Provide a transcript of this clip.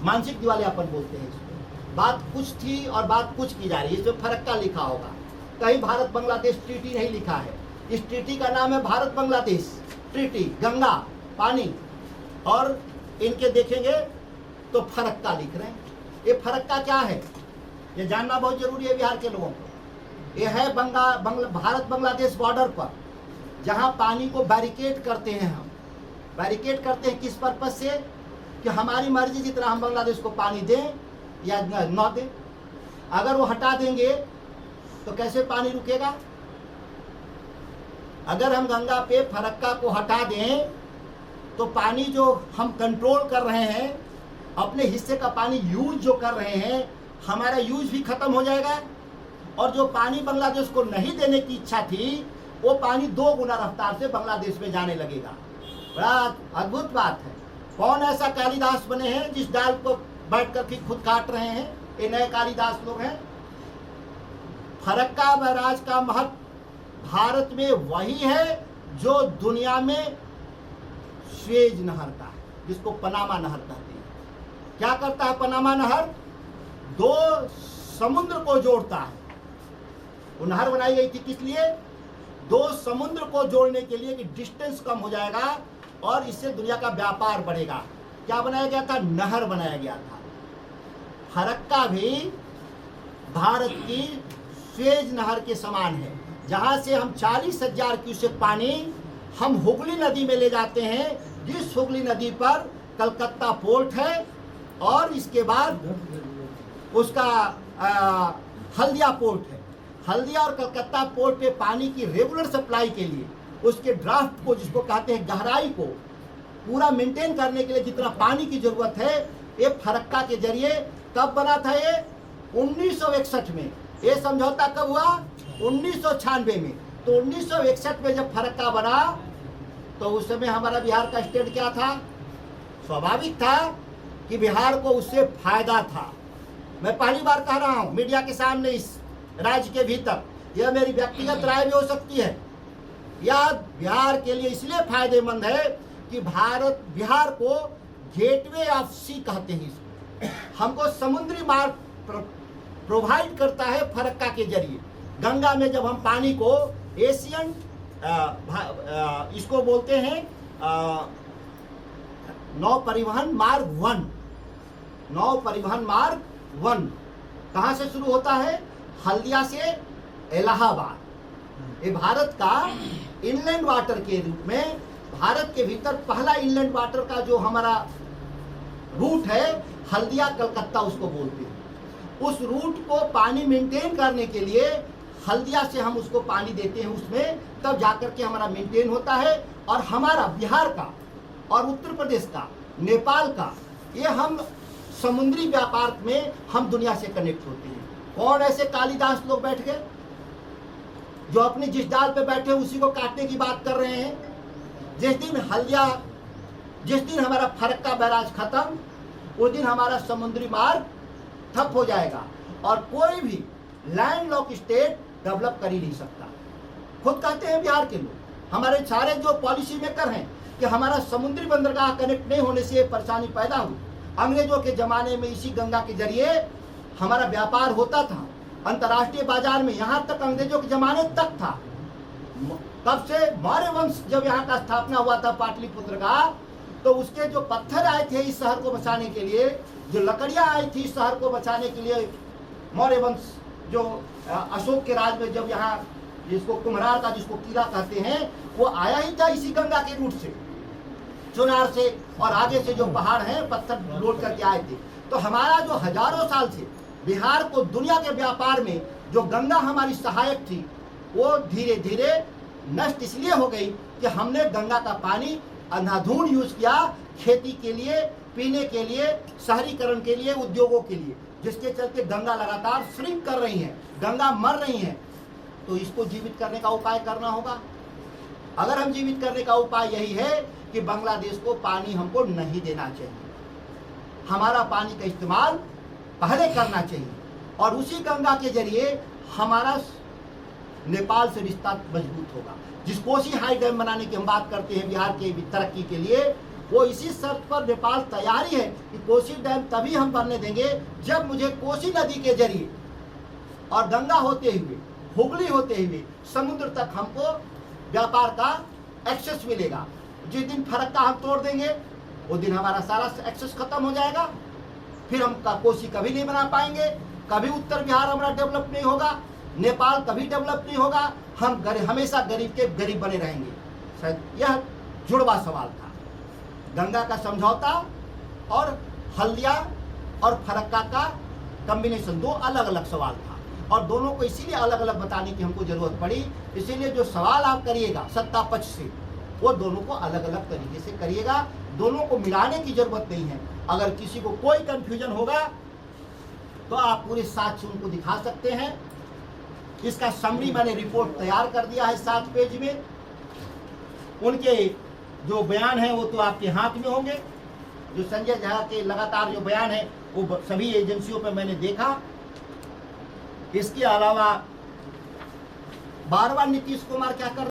मानसिक दिवालियापन बोलते हैं इसको। बात कुछ थी और बात कुछ की जा रही है, इसमें फर्क का लिखा होगा। कहीं भारत बांग्लादेश ट्रीटी नहीं लिखा है, इस ट्रीटी का नाम है भारत बांग्लादेश ट्रीटी, गंगा पानी। और इनके देखेंगे तो फर्क का लिख रहे हैं। ये फर्क का क्या है ये जानना बहुत जरूरी है बिहार के लोगों को। ये है भारत बांग्लादेश बॉर्डर पर, जहां पानी को बैरिकेड करते हैं हम। बैरिकेड करते हैं किस पर्पज से? कि हमारी मर्जी जितना हम बांग्लादेश को पानी दें या न दें। अगर वो हटा देंगे तो कैसे पानी रुकेगा? अगर हम गंगा पे फरक्का को हटा दें तो पानी जो हम कंट्रोल कर रहे हैं, अपने हिस्से का पानी यूज जो कर रहे हैं, हमारा यूज भी खत्म हो जाएगा। और जो पानी बांग्लादेश को नहीं देने की इच्छा थी, वो पानी 2 गुना रफ्तार से बांग्लादेश में जाने लगेगा। बड़ा अद्भुत बात है। कौन ऐसा कालिदास बने हैं जिस डाल को बैठ कर के खुद काट रहे हैं? ये नए कालिदास लोग हैं। फरक्का बैराज का महत्व भारत में वही है जो दुनिया में स्वेज नहर का है, जिसको पनामा नहर कहते हैं। क्या करता है पनामा नहर? 2 समुद्र को जोड़ता है। वो नहर बनाई गई थी किस लिए? 2 समुद्र को जोड़ने के लिए कि डिस्टेंस कम हो जाएगा और इससे दुनिया का व्यापार बढ़ेगा। क्या बनाया गया था? नहर बनाया गया था। फरक्का भी भारत की स्वेज नहर के समान है, जहां से हम 40,000 क्यूसेक पानी हम हुगली नदी में ले जाते हैं, जिस हुगली नदी पर कलकत्ता पोर्ट है और इसके बाद उसका हल्दिया पोर्ट है। हल्दिया और कलकत्ता पोर्ट पे पानी की रेगुलर सप्लाई के लिए, उसके ड्राफ्ट को जिसको कहते हैं गहराई को पूरा मेंटेन करने के लिए जितना पानी की जरूरत है, ये फरक्का के जरिए कब बना था? ये 1961 में। ये समझौता कब हुआ? 1996 में। तो 1961 में जब फरक्का बना तो उस समय हमारा बिहार का स्टेट क्या था? स्वाभाविक था कि बिहार को उससे फायदा था। मैं पहली बार कह रहा हूं मीडिया के सामने, इस राज्य के भीतर, यह मेरी व्यक्तिगत राय भी हो सकती है। यह बिहार के लिए इसलिए फायदेमंद है कि बिहार को गेटवे ऑफ सी कहते हैं इसको। हमको समुद्री मार्ग प्रोवाइड करता है फरक्का के जरिए। गंगा में जब हम पानी को एशियन इसको बोलते हैं नौ परिवहन मार्ग 1, नौ परिवहन मार्ग 1 कहाँ से शुरू होता है? हल्दिया से इलाहाबाद। ये भारत का इनलैंड वाटर के रूप में, भारत के भीतर पहला इनलैंड वाटर का जो हमारा रूट है, हल्दिया कलकत्ता उसको बोलते हैं। उस रूट को पानी मेंटेन करने के लिए हल्दिया से हम उसको पानी देते हैं उसमें, तब जाकर के हमारा मेंटेन होता है। और हमारा बिहार का और उत्तर प्रदेश का, नेपाल का, ये हम समुद्री व्यापार में हम दुनिया से कनेक्ट होते हैं। कौन ऐसे कालिदास लोग बैठ गए जो अपनी जिस डाल पे बैठे उसी को काटने की बात कर रहे हैं? जिस दिन हमारा फरक्का बैराज खत्म, उस दिन हमारा समुद्री मार्ग ठप हो जाएगा और कोई भी लैंड लॉक स्टेट डेवलप कर ही नहीं सकता। खुद कहते हैं बिहार के लोग, हमारे सारे जो पॉलिसी मेकर हैं, कि हमारा समुद्री बंदरगाह कनेक्ट नहीं होने से ये परेशानी पैदा हुई। अंग्रेजों के जमाने में इसी गंगा के जरिए हमारा व्यापार होता था अंतर्राष्ट्रीय बाजार में, यहाँ तक अंग्रेजों के जमाने तक था। तब से मौर्य वंश जब यहाँ का स्थापना हुआ था पाटलिपुत्र का, तो उसके जो पत्थर आए थे इस शहर को बचाने के लिए, जो लकड़ियाँ आई थी इस शहर को बचाने के लिए, मौर्य वंश जो अशोक के राज में जब यहाँ जिसको कुम्हरार का जिसको किला कहते हैं, वो आया ही था इसी गंगा के रूट से, चुनार से और आगे से जो पहाड़ हैं पत्थर लोड करके आए थे। तो हमारा जो हजारों साल से बिहार को दुनिया के व्यापार में जो गंगा हमारी सहायक थी, वो धीरे धीरे नष्ट इसलिए हो गई कि हमने गंगा का पानी अंधाधुंध यूज किया खेती के लिए, पीने के लिए, शहरीकरण के लिए, उद्योगों के लिए, जिसके चलते गंगा लगातार श्रिंक कर रही है, गंगा मर रही है। तो इसको जीवित करने का उपाय करना होगा। अगर हम जीवित करने का उपाय यही है कि बांग्लादेश को पानी हमको नहीं देना चाहिए, हमारा पानी का इस्तेमाल पहले करना चाहिए और उसी गंगा के जरिए हमारा नेपाल से रिश्ता मजबूत होगा। जिस कोसी हाई डैम बनाने की हम बात करते हैं बिहार के तरक्की के लिए, वो इसी शर्त पर नेपाल तैयारी है कि कोसी डैम तभी हम भरने देंगे जब मुझे कोसी नदी के जरिए और गंगा होते हुए, हुगली होते हुए समुद्र तक हमको व्यापार का एक्सेस मिलेगा। जिस दिन फरक्का हम तोड़ देंगे वो दिन हमारा सारा एक्सेस खत्म हो जाएगा, फिर हम कोसी कभी नहीं बना पाएंगे, कभी उत्तर बिहार हमारा डेवलप नहीं होगा, नेपाल कभी डेवलप नहीं होगा, हम हमेशा गरीब के गरीब बने रहेंगे। शायद यह जुड़वा सवाल था। गंगा का समझौता और हल्दिया और फरक्का का कॉम्बिनेशन, दो अलग अलग सवाल था और दोनों को इसीलिए अलग अलग बताने की हमको जरूरत पड़ी। इसीलिए जो सवाल आप करिएगा सत्ता पक्ष से, वो दोनों को अलग अलग तरीके से करिएगा, दोनों को मिलाने की जरूरत नहीं है। अगर किसी को कोई कंफ्यूजन होगा तो आप पूरे साक्ष्य उनको दिखा सकते हैं। इसका समरी मैंने रिपोर्ट तैयार कर दिया है 7 पेज में। उनके जो बयान है वो तो आपके हाथ में होंगे। जो संजय झा के लगातार जो बयान है वो सभी एजेंसियों पे मैंने देखा। इसके अलावा बार बार नीतीश कुमार क्या कर